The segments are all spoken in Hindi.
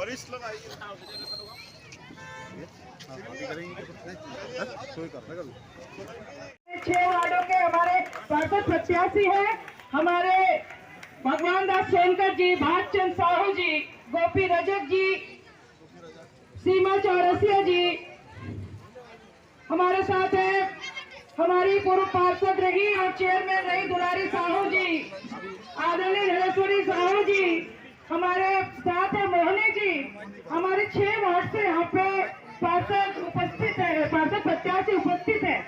वरिष्ठ लोग आएंगे। 6 वार्डों के हमारे पार्षद प्रत्याशी हैं, हमारे भगवान दास सोनकर जी, भागचंद साहू जी, गोपी रजक जी, सीमा चौरसिया जी हमारे साथ है। हमारी पूर्व पार्षद रही और चेयरमैन रही दुलारी साहू जी, आदरणीय धनेश्वरी साहू जी हमारे साथ है, मोहनी जी। हमारे 6 वार्ड से यहाँ पे पार्षद उपस्थित है, पार्षद प्रत्याशी उपस्थित है।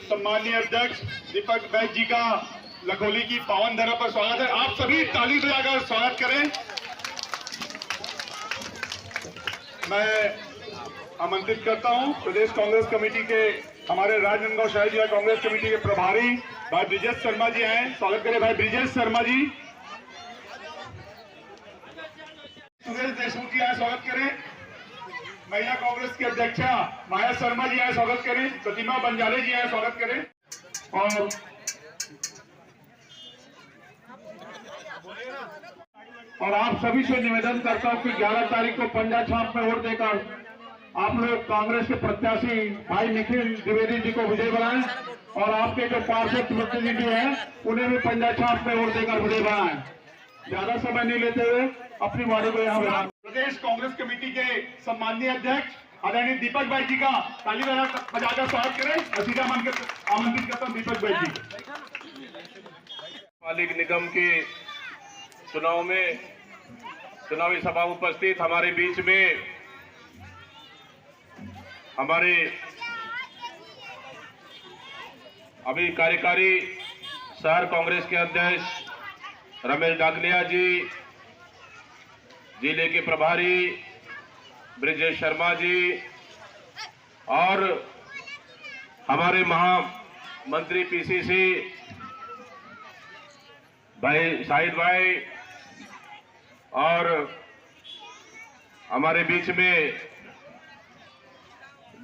सम्माननीय अध्यक्ष दीपक बैज जी का लखोली की पावन धरा पर स्वागत है। आप सभी ताली बजाकर स्वागत करें। मैं आमंत्रित करता हूं प्रदेश कांग्रेस कमेटी के हमारे राजनांदगांव शहर जिला कांग्रेस कमेटी के प्रभारी भाई ब्रिजेश शर्मा जी आए। स्वागत करें भाई ब्रिजेश शर्मा जी। सुरेश देशमुख जी आए, स्वागत करें। महिला कांग्रेस की अध्यक्षा माया शर्मा जी आए, स्वागत करें। प्रतिमा बंजारे जी आए, स्वागत करें। और आप सभी से निवेदन करता हूं कि 11 तारीख को पंजा छाप में वोट देकर आप लोग कांग्रेस के प्रत्याशी भाई निखिल द्विवेदी जी को विजय बनाएं और आपके जो पार्षद प्रतिनिधि हैं उन्हें भी पंजा छाप में वोट देकर विजय बनाएं। ज्यादा समय नहीं लेते हुए अपनी वाणी को यहाँ बढ़ाएं। प्रदेश कांग्रेस कमेटी के सम्माननीय अध्यक्ष आदरणीय दीपक भाई जी का ताली बजाकर स्वागत करें और सीधा आमंत्रित करता हूँ दीपक भाई जी। पालिक निगम के चुनाव में चुनावी सभा उपस्थित हमारे बीच में हमारे अभी कार्यकारी शहर कांग्रेस के अध्यक्ष रमेश डाकलिया जी, जिले के प्रभारी ब्रिजेश शर्मा जी और हमारे महामंत्री पीसीसी भाई शाहिद भाई और हमारे बीच में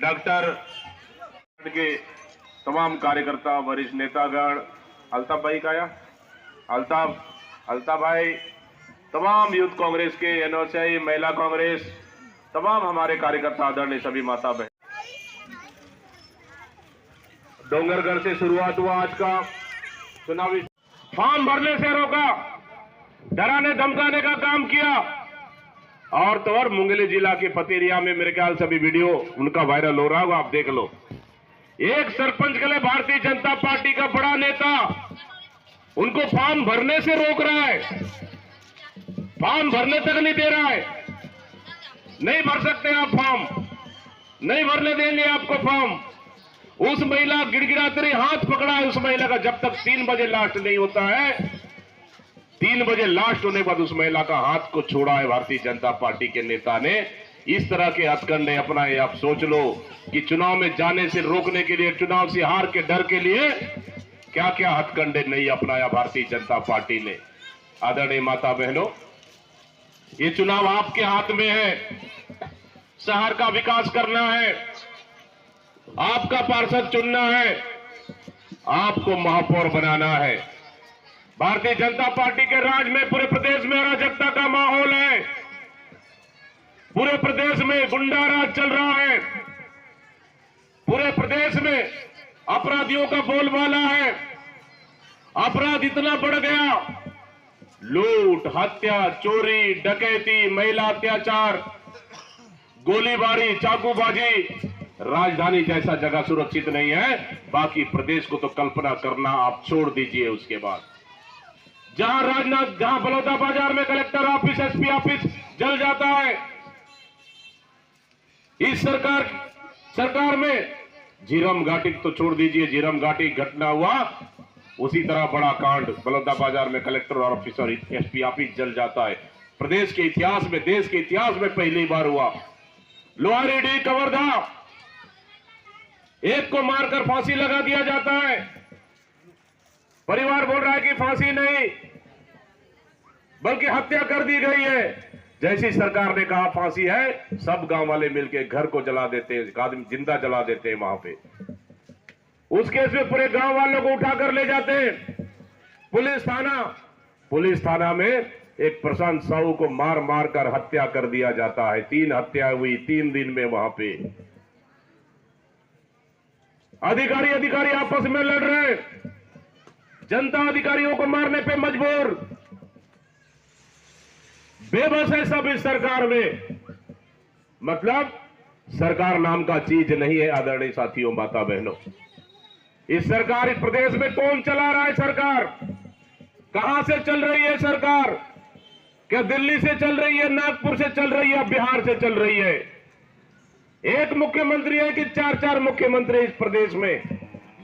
डॉक्टर के तमाम कार्यकर्ता, वरिष्ठ नेतागण, अल्ताफ भाई का या अल्ताफ भाई, तमाम यूथ कांग्रेस के एनओसीआई, महिला कांग्रेस, तमाम हमारे कार्यकर्ता, आदरणीय सभी माता बहन। डोंगरगढ़ से शुरुआत हुआ आज का चुनावी। फॉर्म भरने से रोका, डराने धमकाने का काम किया और तो और मुंगेली जिला के पतेरिया में मेरे ख्याल से अभी वीडियो उनका वायरल हो रहा होगा, आप देख लो। एक सरपंच के लिए भारतीय जनता पार्टी का बड़ा नेता उनको फॉर्म भरने से रोक रहा है, फॉर्म भरने तक नहीं दे रहा है। नहीं भर सकते आप फॉर्म, नहीं भरने देंगे आपको फॉर्म। उस महिला गिड़गिड़ाते रही, हाथ पकड़ा है उस महिला का, जब तक 3 बजे लास्ट नहीं होता है। 3 बजे लास्ट होने के बाद उस महिला का हाथ को छोड़ा है भारतीय जनता पार्टी के नेता ने। इस तरह के हथकंडे अपनाए। आप सोच लो कि चुनाव में जाने से रोकने के लिए, चुनाव से हार के डर के लिए क्या क्या हथकंडे नहीं अपनाया भारतीय जनता पार्टी ने। आदरणीय माता बहनों, ये चुनाव आपके हाथ में है। शहर का विकास करना है, आपका पार्षद चुनना है, आपको महापौर बनाना है। भारतीय जनता पार्टी के राज में पूरे प्रदेश में अराजकता का माहौल है, पूरे प्रदेश में गुंडा राज चल रहा है, पूरे प्रदेश में अपराधियों का बोलबाला है। अपराध इतना बढ़ गया, लूट, हत्या, चोरी, डकैती, महिला अत्याचार, गोलीबारी, चाकूबाजी। राजधानी जैसा जगह सुरक्षित नहीं है, बाकी प्रदेश को तो कल्पना करना आप छोड़ दीजिए। उसके बाद जहां बलौदा बाजार में कलेक्टर ऑफिस, एसपी ऑफिस जल जाता है, इस सरकार में झीरम घाटी तो छोड़ दीजिए, झीरम घाटी घटना हुआ, उसी तरह बड़ा कांड बलौदा बाजार में कलेक्टर ऑफिस और एसपी ऑफिस जल जाता है। प्रदेश के इतिहास में, देश के इतिहास में पहली बार हुआ। लोहारीडीह, कवर्धा, एक को मारकर फांसी लगा दिया जाता है। परिवार बोल रहा है कि फांसी नहीं बल्कि हत्या कर दी गई है। जैसी सरकार ने कहा फांसी है, सब गांव वाले मिलकर घर को जला देते हैं, आदमी जिंदा जला देते हैं वहां पे। उस केस में पूरे गांव वालों को उठाकर ले जाते हैं पुलिस थाना में एक प्रशांत साहू को मार मार कर हत्या कर दिया जाता है। 3 हत्या हुई 3 दिन में वहां पे। अधिकारी आपस में लड़ रहे, जनता अधिकारियों को मारने पे मजबूर। बेबस है सब इस सरकार में। मतलब सरकार नाम का चीज नहीं है आदरणीय साथियों, माता बहनों। इस सरकार, इस प्रदेश में कौन चला रहा है सरकार? कहां से चल रही है सरकार? क्या दिल्ली से चल रही है, नागपुर से चल रही है, बिहार से चल रही है? एक मुख्यमंत्री है कि 4-4 मुख्यमंत्री इस प्रदेश में?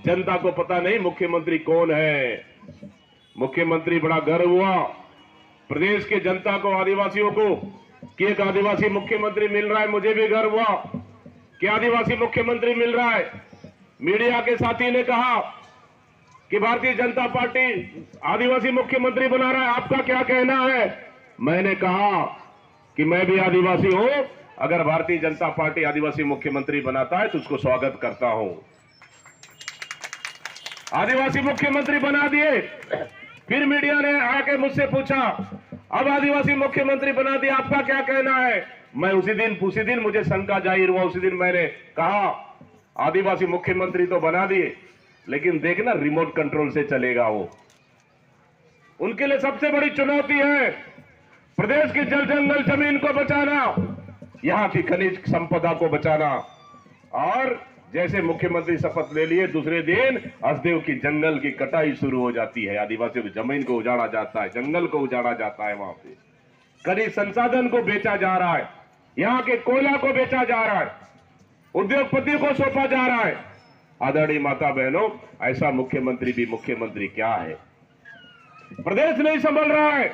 जनता को पता नहीं मुख्यमंत्री कौन है। मुख्यमंत्री बड़ा गर्व हुआ प्रदेश के जनता को, आदिवासियों को, कि एक आदिवासी मुख्यमंत्री मिल रहा है। मुझे भी गर्व हुआ कि आदिवासी मुख्यमंत्री मिल रहा है। मीडिया के साथी ने कहा कि भारतीय जनता पार्टी आदिवासी मुख्यमंत्री बना रहा है, आपका क्या कहना है? मैंने कहा कि मैं भी आदिवासी हूं, अगर भारतीय जनता पार्टी आदिवासी मुख्यमंत्री बनाता है तो उसको स्वागत करता हूं। आदिवासी मुख्यमंत्री बना दिए। फिर मीडिया ने आके मुझसे पूछा, अब आदिवासी मुख्यमंत्री बना दिया, आपका क्या कहना है? मैं उसी दिन मुझे शंका जाहिर हुआ। उसी दिन मैंने कहा आदिवासी मुख्यमंत्री तो बना दिए, लेकिन देखना रिमोट कंट्रोल से चलेगा वो। उनके लिए सबसे बड़ी चुनौती है प्रदेश की जल जंगल जमीन को बचाना, यहां की खनिज संपदा को बचाना। और जैसे मुख्यमंत्री शपथ ले लिए, दूसरे दिन हसदेव की जंगल की कटाई शुरू हो जाती है। आदिवासियों की जमीन को उजाड़ा जाता है, जंगल को उजाड़ा जाता है, वहां पे खनिज संसाधन को बेचा जा रहा है, यहां के कोयला को बेचा जा रहा है, उद्योगपतियों को सौंपा जा रहा है। आदरणीय माता बहनों, ऐसा मुख्यमंत्री भी मुख्यमंत्री क्या है? प्रदेश नहीं संभल रहा है,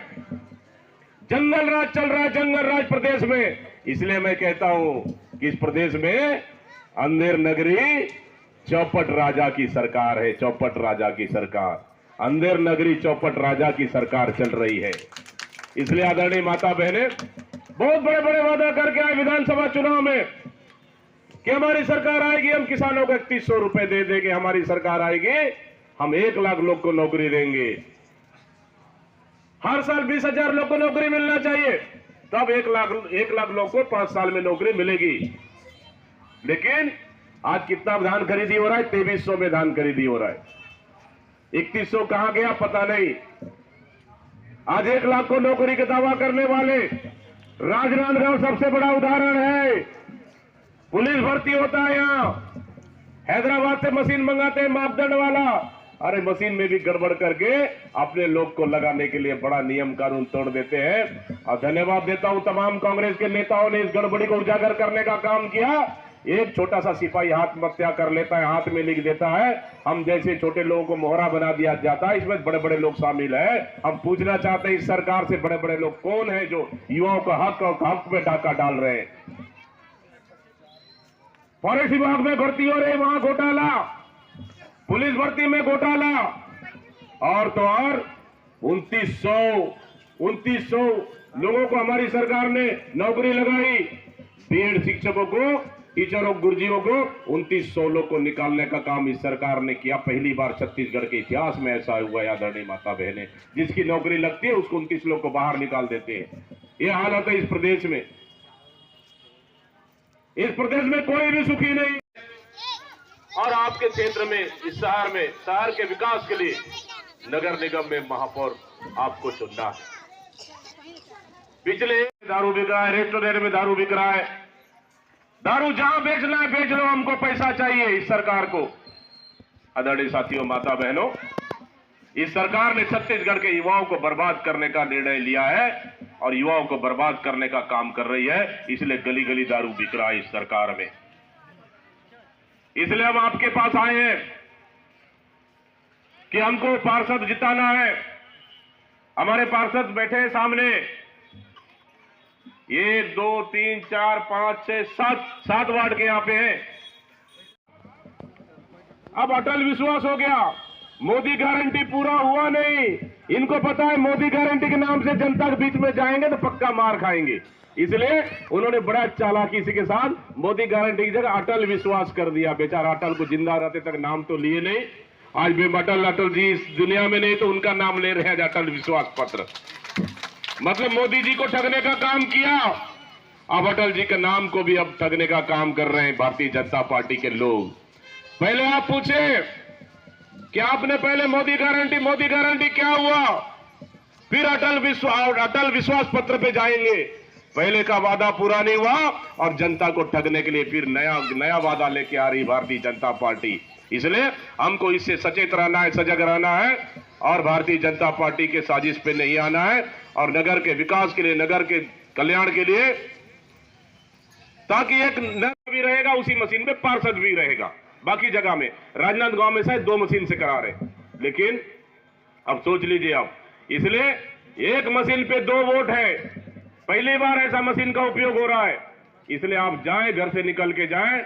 जंगल राज चल रहा है, जंगल राज प्रदेश में। इसलिए मैं कहता हूं कि इस प्रदेश में अंधेर नगरी चौपट राजा की सरकार है। चौपट राजा की सरकार, अंधेर नगरी चौपट राजा की सरकार चल रही है। इसलिए आदरणीय माता बहने, बहुत बड़े बड़े वादा करके आए विधानसभा चुनाव में कि हमारी सरकार आएगी, हम किसानों को 3100 रुपए दे देंगे, हमारी सरकार आएगी, हम 1 लाख लोग को नौकरी देंगे, हर साल 20,000 लोग को नौकरी मिलना चाहिए, तब 1 लाख लोग को 5 साल में नौकरी मिलेगी। लेकिन आज कितना धान खरीदी हो रहा है? 2300 में धान खरीदी हो रहा है। 3100 कहां गया पता नहीं। आज 1 लाख को नौकरी का दावा करने वाले राजनांदगांव सबसे बड़ा उदाहरण है। पुलिस भर्ती होता है यहां, हैदराबाद से मशीन मंगाते हैं मापदंड वाला, अरे मशीन में भी गड़बड़ करके अपने लोग को लगाने के लिए बड़ा नियम कानून तोड़ देते हैं। और धन्यवाद देता हूं तमाम कांग्रेस के नेताओं ने इस गड़बड़ी को उजागर करने का काम किया। एक छोटा सा सिपाही आत्महत्या कर लेता है, हाथ में लिख देता है, हम जैसे छोटे लोगों को मोहरा बना दिया जाता है, इसमें बड़े बड़े लोग शामिल हैं। हम पूछना चाहते हैं इस सरकार से, बड़े बड़े लोग कौन है जो युवाओं का हक में डाका डाल रहे हैं? फॉरेस्ट विभाग में भर्ती हो रहे, वहां घोटाला, पुलिस भर्ती में घोटाला, और तो और 2900 लोगों को हमारी सरकार ने नौकरी लगाई। बीएड शिक्षकों को, टीचरों, गुरुजियों को 2900 लोग को निकालने का काम इस सरकार ने किया। पहली बार छत्तीसगढ़ के इतिहास में ऐसा हुआ है आदरणीय माता बहने। जिसकी नौकरी लगती है उसको 29 लोग को बाहर निकाल देते हैं। ये हालत है इस प्रदेश में। इस प्रदेश में कोई भी सुखी नहीं। और आपके क्षेत्र में, इस शहर में, शहर के विकास के लिए नगर निगम में महापौर आपको चुनना है। पिछले दारू बिक रहा है, रेस्टोरेंट में दारू बिक रहा है, दारू जहां बेचना है बेच लो, हमको पैसा चाहिए इस सरकार को। आदरणीय साथियों, माता बहनों, इस सरकार ने छत्तीसगढ़ के युवाओं को बर्बाद करने का निर्णय लिया है और युवाओं को बर्बाद करने का काम कर रही है। इसलिए गली गली दारू बिक रहा है इस सरकार में। इसलिए हम आपके पास आए हैं कि हमको पार्षद जिताना है। हमारे पार्षद बैठे हैं सामने, 1 2 3 4 5 6 7 वार्ड के यहां पे हैं। अब अटल विश्वास हो गया, मोदी गारंटी पूरा हुआ नहीं। इनको पता है मोदी गारंटी के नाम से जनता के बीच में जाएंगे तो पक्का मार खाएंगे। इसलिए उन्होंने बड़ा चालाकी के साथ मोदी गारंटी की जगह अटल विश्वास कर दिया। बेचारा अटल को जिंदा रहते तक नाम तो लिए नहीं, आज भी अटल जी इस दुनिया में नहीं तो उनका नाम ले रहे हैं, अटल विश्वास पत्र। मतलब मोदी जी को ठगने का काम किया, अब अटल जी के नाम को भी अब ठगने का काम कर रहे हैं भारतीय जनता पार्टी के लोग। पहले आप पूछे कि आपने पहले मोदी गारंटी क्या हुआ, फिर अटल विश्वास पत्र पे जाएंगे। पहले का वादा पूरा नहीं हुआ और जनता को ठगने के लिए फिर नया वादा लेके आ रही भारतीय जनता पार्टी। इसलिए हमको इससे सचेत रहना है, सजग रहना है और भारतीय जनता पार्टी के साजिश पे नहीं आना है और नगर के विकास के लिए, नगर के कल्याण के लिए, ताकि एक नगर भी रहेगा उसी मशीन में पार्षद भी रहेगा। बाकी जगह में राजनांदगांव में शायद 2 मशीन से करा रहे, लेकिन अब सोच लीजिए आप, इसलिए एक मशीन पे 2 वोट है, पहली बार ऐसा मशीन का उपयोग हो रहा है। इसलिए आप जाएं, घर से निकल के जाएं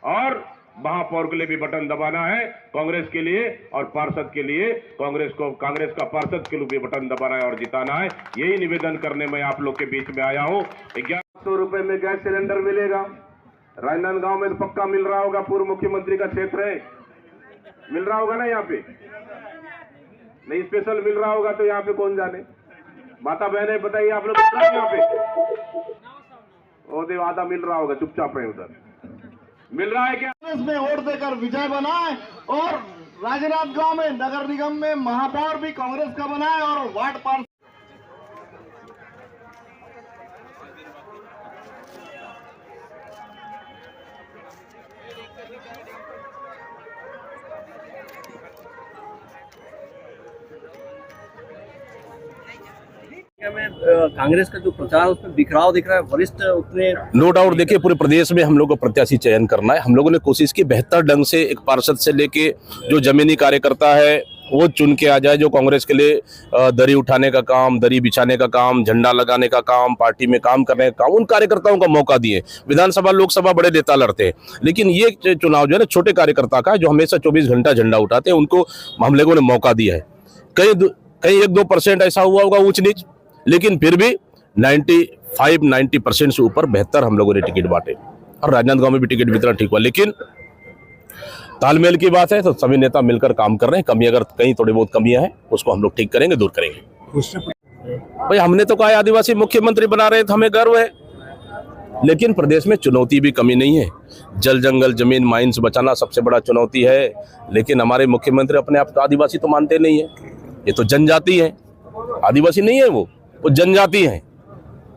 और महापौर के लिए भी बटन दबाना है, कांग्रेस के लिए और पार्षद के लिए, कांग्रेस का पार्षद के लिए भी बटन दबाना है और जिताना है। यही निवेदन करने में आप लोग के बीच में आया हूं। 1100 रुपए में गैस सिलेंडर मिलेगा, राजनांदगांव में तो पक्का मिल रहा होगा, पूर्व मुख्यमंत्री का क्षेत्र है, मिल रहा होगा ना, यहाँ पे नहीं स्पेशल मिल रहा होगा तो यहाँ पे कौन जाने। माता बहने बताइए आप लोग यहाँ पे वो आधा मिल रहा होगा, चुपचाप है, उधर मिल रहा है क्या? में वोट देकर विजय बनाए और राजनांदगांव में नगर निगम में महापौर भी कांग्रेस का बनाए और वार्ड पार्षद कांग्रेस का जो प्रचार उसमें बिखराव दिख रहा है, वरिष्ठ उतने नो डाउट। देखिए, पूरे प्रदेश में हम लोग को प्रत्याशी चयन करना है। हम लोगों ने कोशिश की बेहतर ढंग से एक पार्षद से लेके जो जमीनी कार्यकर्ता है वो चुन के आ जाए, जो कांग्रेस के लिए दरी उठाने का काम, दरी बिछाने का काम, झंडा लगाने का काम, पार्टी में काम करने का काम, उन कार्यकर्ताओं का मौका दिए। विधानसभा लोकसभा बड़े नेता लड़ते हैं, लेकिन ये चुनाव जो है ना छोटे कार्यकर्ता का है, जो हमेशा 24 घंटा झंडा उठाते हैं, उनको हम लोगों ने मौका दिया है। कहीं 1-2% ऐसा हुआ होगा ऊंच नीच, लेकिन फिर भी 95-90% से ऊपर बेहतर हम लोगों ने टिकट बांटे और राजनांदगांव में भी टिकट वितरण ठीक हुआ। लेकिन तालमेल की बात है तो सभी नेता मिलकर काम कर रहे हैं। कमी अगर कहीं थोड़ी बहुत कमियां हैं उसको हम लोग ठीक करेंगे, दूर करेंगे। भाई हमने तो कहा आदिवासी मुख्यमंत्री बना रहे हैं तो हमें गर्व है, लेकिन प्रदेश में चुनौती भी कमी नहीं है। जल जंगल जमीन माइंस बचाना सबसे बड़ा चुनौती है, लेकिन हमारे मुख्यमंत्री अपने आप को आदिवासी तो मानते नहीं है। ये तो जनजाति है, आदिवासी नहीं है, वो जनजाति है।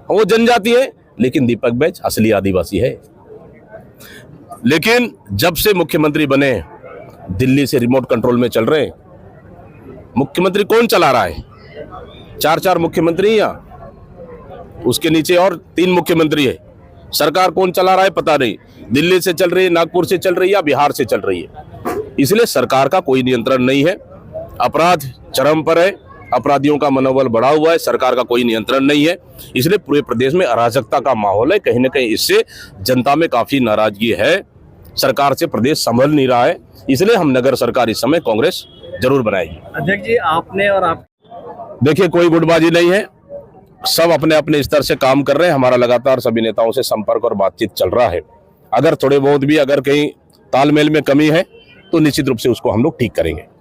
वो जनजाति है, लेकिन दीपक बैज असली आदिवासी है। लेकिन जब से मुख्यमंत्री बने, दिल्ली से रिमोट कंट्रोल में चल रहे हैं। मुख्यमंत्री कौन चला रहा है? 4 मुख्यमंत्री या उसके नीचे और 3 मुख्यमंत्री है। सरकार कौन चला रहा है पता नहीं, दिल्ली से चल रही है, नागपुर से चल रही है या बिहार से चल रही है। इसलिए सरकार का कोई नियंत्रण नहीं है। अपराध चरम पर है, अपराधियों का मनोबल बढ़ा हुआ है, सरकार का कोई नियंत्रण नहीं है। इसलिए पूरे प्रदेश में अराजकता का माहौल है। कहीं न कहीं इससे जनता में काफी नाराजगी है। सरकार से प्रदेश संभल नहीं रहा है, इसलिए हम नगर सरकार इस समय कांग्रेस जरूर बनाएगी। अध्यक्ष जी, आपने और आप देखिए, कोई गुटबाजी नहीं है, सब अपने अपने स्तर से काम कर रहे हैं। हमारा लगातार सभी नेताओं से संपर्क और बातचीत चल रहा है। अगर थोड़े बहुत भी अगर कहीं तालमेल में कमी है तो निश्चित रूप से उसको हम लोग ठीक करेंगे।